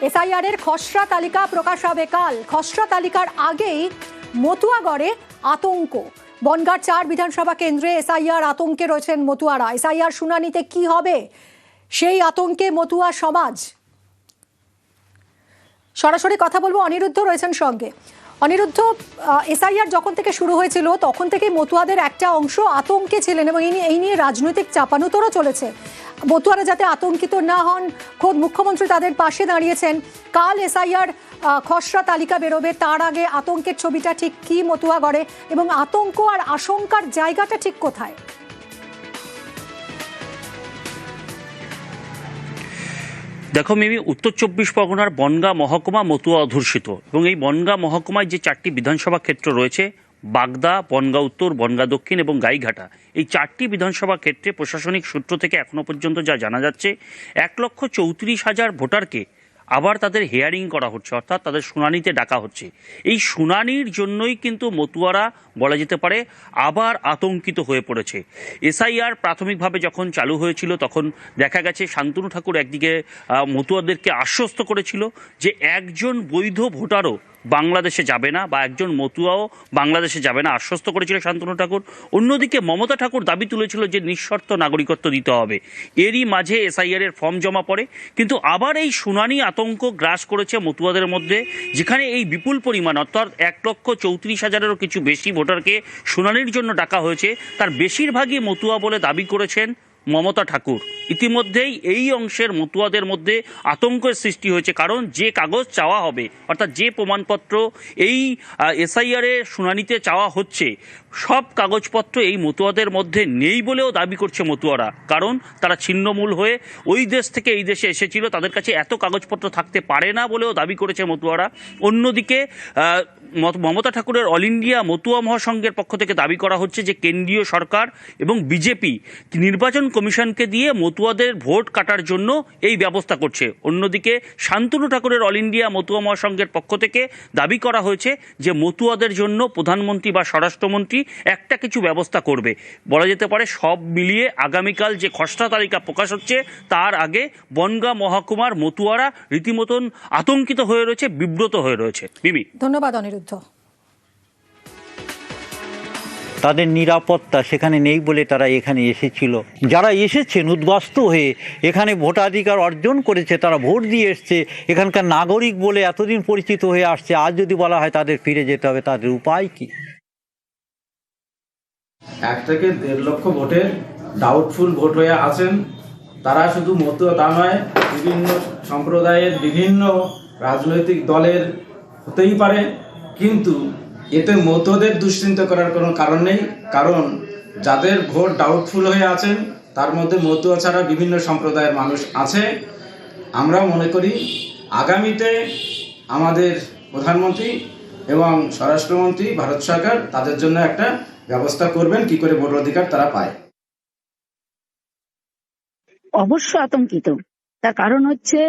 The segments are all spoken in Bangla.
এসআইআর এর খসড়া তালিকা প্রকাশ হবে কাল। খসড়া তালিকার আগেই মতুয়াগড়ে আতঙ্ক। বনগাঁর 4 বিধানসভা কেন্দ্রে এসআইআর আতঙ্কে রয়েছেন মতুয়ারা। এসআইআর শুনানিতে কি হবে সেই আতঙ্কে মতুয়া সমাজ। সরাসরি কথা বলবো, অনিরুদ্ধ রয়েছেন সঙ্গে। অনিরুদ্ধ, এসআইআর যখন থেকে শুরু হয়েছিল তখন থেকে মতুয়াদের একটা অংশ আতঙ্কে ছিলেন এবং এই নিয়ে রাজনৈতিক চাপানুতরও চলেছে। মতুয়ারা যাতে আতঙ্কিত না হন, খোদ মুখ্যমন্ত্রী তাদের পাশে দাঁড়িয়েছেন। কাল এসআইআর খসড়া তালিকা বেরোবে, তার আগে আতঙ্কের ছবিটা ঠিক কি মতুয়াগড়ে এবং আতঙ্ক আর আশঙ্কার জায়গাটা ঠিক কোথায়? দেখো মিমি, উত্তর 24 পরগনার বনগাঁ মহকুমা মতুয়া অধ্যুষিত এবং এই বনগাঁ মহকুমায় যে 4টি বিধানসভা ক্ষেত্র রয়েছে, বাগদা, বনগাঁ উত্তর, বনগাঁ দক্ষিণ এবং গাইঘাটা, এই 4টি বিধানসভা ক্ষেত্রে প্রশাসনিক সূত্র থেকে এখনো পর্যন্ত যা জানা যাচ্ছে 1,34,000 ভোটারকে আবার তাদের হিয়ারিং করা হচ্ছে, অর্থাৎ তাদের শুনানিতে ডাকা হচ্ছে। এই শুনানির জন্যই কিন্তু মতুয়ারা বলা যেতে পারে আবার আতঙ্কিত হয়ে পড়েছে। এসআইআর প্রাথমিকভাবে যখন চালু হয়েছিল তখন দেখা গেছে শান্তনু ঠাকুর একদিকে মতুয়াদেরকে আশ্বস্ত করেছিল যে একজন বৈধ ভোটারও বাংলাদেশে যাবে না বা একজন মতুয়াও বাংলাদেশে যাবে না, আশ্বস্ত করেছিল শান্তনু ঠাকুর। অন্যদিকে মমতা ঠাকুর দাবি তুলেছিল যে নিঃশর্ত নাগরিকত্ব দিতে হবে। এরই মাঝে এসআইআর এর ফর্ম জমা পড়ে, কিন্তু আবার এই শুনানি আতঙ্ক গ্রাস করেছে মতুয়াদের মধ্যে, যেখানে এই বিপুল পরিমাণ অর্থাৎ 1,34,000-এরও কিছু বেশি ভোটারকে শুনানির জন্য ডাকা হয়েছে। তার বেশিরভাগই মতুয়া বলে দাবি করেছেন মমতা ঠাকুর। ইতিমধ্যেই এই অংশের মতুয়াদের মধ্যে আতঙ্কের সৃষ্টি হয়েছে, কারণ যে কাগজ চাওয়া হবে অর্থাৎ যে প্রমাণপত্র এই এসআইআর এর শুনানিতে চাওয়া হচ্ছে, সব কাগজপত্র এই মতুয়াদের মধ্যে নেই বলেও দাবি করছে মতুয়ারা। কারণ তারা ছিন্নমূল হয়ে ওই দেশ থেকে এই দেশে এসেছিল, তাদের কাছে এত কাগজপত্র থাকতে পারে না বলেও দাবি করেছে মতুয়ারা। অন্যদিকে মমতা ঠাকুরের অল ইন্ডিয়া মতুয়া মহাসংঘের পক্ষ থেকে দাবি করা হচ্ছে যে কেন্দ্রীয় সরকার এবং বিজেপি নির্বাচন কমিশনকে দিয়ে মতুয়াদের ভোট কাটার জন্য এই ব্যবস্থা করছে। অন্যদিকে শান্তনু ঠাকুরের অল ইন্ডিয়া মতুয়া মহাসংঘের পক্ষ থেকে দাবি করা হয়েছে যে মতুয়াদের জন্য প্রধানমন্ত্রী বা স্বরাষ্ট্রমন্ত্রী একটা কিছু ব্যবস্থা করবে। বলা যেতে পারে সব মিলিয়ে আগামীকাল যে খসড়া তালিকা প্রকাশ হচ্ছে তার আগে বনগাঁ মহকুমার মতুয়ারা রীতিমতন আতঙ্কিত হয়ে রয়েছে, বিব্রত হয়ে রয়েছে। মিমি, ধন্যবাদ অনিরুদ্ধ। তাদের নিরাপত্তা সেখানে নেই বলে তারা এখানে এসেছিল। যারা এসেছেন উদ্বাস্তু হয়ে এখানে ভোটাধিকার অর্জন করেছে, তারা ভোট দিয়ে এসছে, এখানকার নাগরিক বলে এতদিন পরিচিত হয়ে আসছে, আজ যদি বলা হয় তাদের ফিরে যেতে হবে, তাদের উপায় কি? 1 থেকে 1.5 লক্ষ ভোটে ডাউটফুল ভোট হয়ে আছেন। তারা শুধু মতুয়া তা নয়, বিভিন্ন সম্প্রদায়ের বিভিন্ন রাজনৈতিক দলের হতেই পারে, কিন্তু এতে মতুয়াদের দুশ্চিন্তা করার কোনো কারণ নেই। কারণ যাদের ভোট ডাউটফুল হয়ে আছেন তার মধ্যে মতুয়া ছাড়া বিভিন্ন সম্প্রদায়ের মানুষ আছে। আমরা মনে করি আগামীতে আমাদের প্রধানমন্ত্রী এবং স্বরাষ্ট্রমন্ত্রী ভারত সরকার তাদের জন্য একটা ব্যবস্থা করবেন কি করে ভোটার অধিকার তারা পায়। অবশ্য আতঙ্কিত, তার কারণ হচ্ছে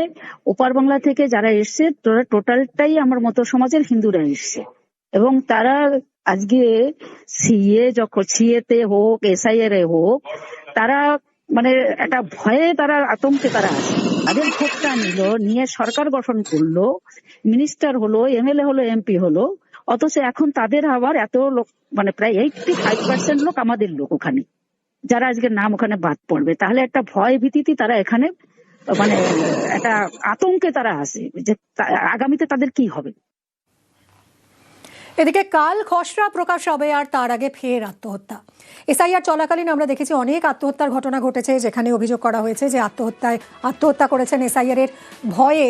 ওপার বাংলা থেকে যারা এসছে টোটালটাই আমার মতো সমাজের হিন্দুরা এসছে এবং তারা আজকে সিএতে হোক এসআইআর এ হোক, তারা মানে একটা ভয়ে তারা আতঙ্কে তারা আসে। তাদের ভোটটা নিয়ে সরকার গঠন করলো, মিনিস্টার হলো, এমএলএ হলো, এমপি হলো, অথচ এখন তাদের আবার এত লোক মানে প্রায় 85% লোক আমাদের লোক ওখানে, যারা আজকে নাম ওখানে বাদ পড়বে। তাহলে একটা ভয় ভীতিতে তারা এখানে মানে একটা আতঙ্কে তারা আসে যে আগামীতে তাদের কি হবে। এদিকে কাল খসড়া প্রকাশ হবে আর তার আগে ফের আত্মহত্যা। এসআইআর চলাকালীন আমরা দেখেছি অনেক আত্মহত্যার ঘটনা ঘটেছে, যেখানে অভিযোগ করা হয়েছে যে আত্মহত্যা করেছেন এসআইআর এর ভয়ে,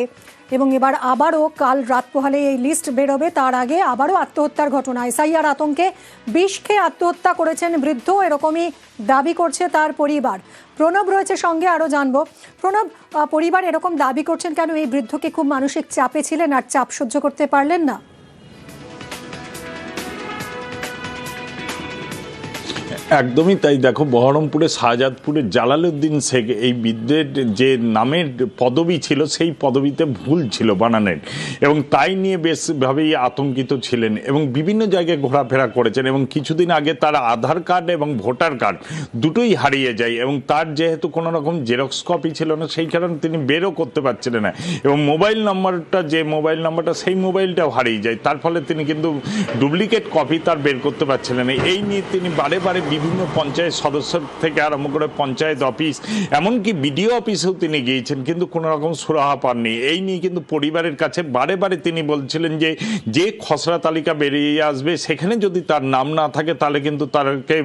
এবং এবার আবারও কাল রাত পোহালে এই লিস্ট বেরোবে, তার আগে আবারও আত্মহত্যার ঘটনা। এসআইআর আতঙ্কে বিষ খেয়ে আত্মহত্যা করেছেন বৃদ্ধ, এরকমই দাবি করছে তার পরিবার। প্রণব রয়েছে সঙ্গে, আরও জানবো। প্রণব, পরিবার এরকম দাবি করছেন কেন? এই বৃদ্ধকে খুব মানসিক চাপে ছিলেন আর চাপ সহ্য করতে পারলেন না। একদমই তাই। দেখো, বহরমপুরের শাহজাদপুরের জালালউদ্দিন শেখ এই বিদ্যের যে নামের পদবি ছিল সেই পদবিতে ভুল ছিল বানানের, এবং তাই নিয়ে বেশভাবেই আতঙ্কিত ছিলেন এবং বিভিন্ন জায়গায় ঘোরাফেরা করেছেন। এবং কিছুদিন আগে তার আধার কার্ড এবং ভোটার কার্ড দুটোই হারিয়ে যায়, এবং তার যেহেতু কোনো রকম জেরক্স কপি ছিল না সেই কারণে তিনি বেরও করতে পারছিলেন না, এবং মোবাইল নাম্বারটা সেই মোবাইলটাও হারিয়ে যায়। তার ফলে তিনি কিন্তু ডুপ্লিকেট কপি তার বের করতে পারছিলেন না। এই নিয়ে তিনি বারে বারে বিভিন্ন পঞ্চায়েত সদস্য থেকে আরম্ভ করে পঞ্চায়েত অফিস, এমনকি বিডিও অফিসেও তিনি গিয়েছেন, কিন্তু কোনো রকম সুরাহা পাননি। এই নিয়ে কিন্তু পরিবারের কাছে বারে বারে তিনি বলছিলেন যে খসড়া তালিকা বেরিয়ে আসবে সেখানে যদি তার নাম না থাকে তাহলে কিন্তু তাকে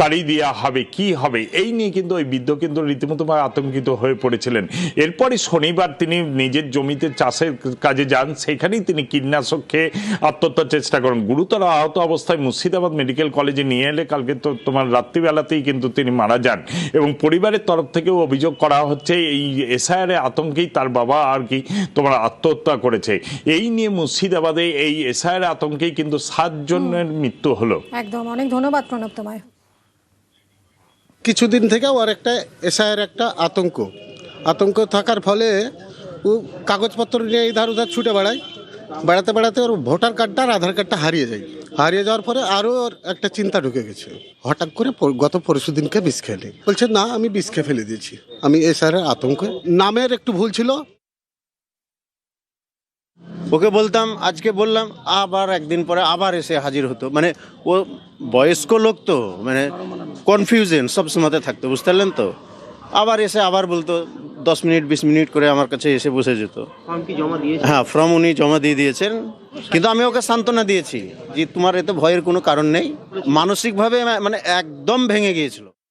তাড়িয়ে দেওয়া হবে, কি হবে। এই নিয়ে কিন্তু ওই বৃদ্ধ কিন্তু রীতিমতো আতঙ্কিত হয়ে পড়েছিলেন। এরপরই শনিবার তিনি নিজের জমিতে চাষের কাজে যান, সেখানেই তিনি কীটনাশক খেয়ে আত্মহত্যার চেষ্টা করেন। গুরুতর আহত অবস্থায় মুর্শিদাবাদ মেডিকেল কলেজে নিয়ে এলে কালকে তো তোমার রাত্রিবেলাতেই কিন্তু তিনি মারা যান, এবং পরিবারের তরফ থেকেও অভিযোগ করা হচ্ছে এই এসআইআর আতঙ্কেই তার বাবা আর কি তোমার আত্মহত্যা করেছে। এই নিয়ে মুর্শিদাবাদে এই এসআইআর আতঙ্কেই কিন্তু 7 জনের মৃত্যু হলো। একদম, অনেক ধন্যবাদ প্রণব তোমায়। কিছুদিন থেকে ওর একটা এসআইয়ের একটা আতঙ্ক থাকার ফলে ও কাগজপত্র নিয়ে ইধার উধার ছুটে বেড়াতে ওর ভোটার কার্ডটা আর আধার কার্ডটা হারিয়ে যাওয়ার পরে আরও ওর একটা চিন্তা ঢুকে গেছে। হঠাৎ করে গত পরশু দিনকে বিষ খেলে বলছে না আমি বিষ খেয়ে ফেলে দিয়েছি, আমি এসআইয়ের আতঙ্কে। নামের একটু ভুল ছিল। ওকে বলতাম, আজকে বললাম, আবার একদিন পরে আবার এসে হাজির হতো। মানে ও বয়স্ক লোক তো, মানে কনফিউশন সব সময়তে থাকতো, বুঝতে পারলেন তো। আবার এসে আবার বলতো 10 মিনিট 20 মিনিট করে আমার কাছে এসে বসে যেত। হ্যাঁ, ফর্ম উনি জমা দিয়ে দিয়েছেন, কিন্তু আমি ওকে সান্ত্বনা দিয়েছি যে তোমার এতে ভয়ের কোনো কারণ নেই। মানসিকভাবে মানে একদম ভেঙে গিয়েছিল।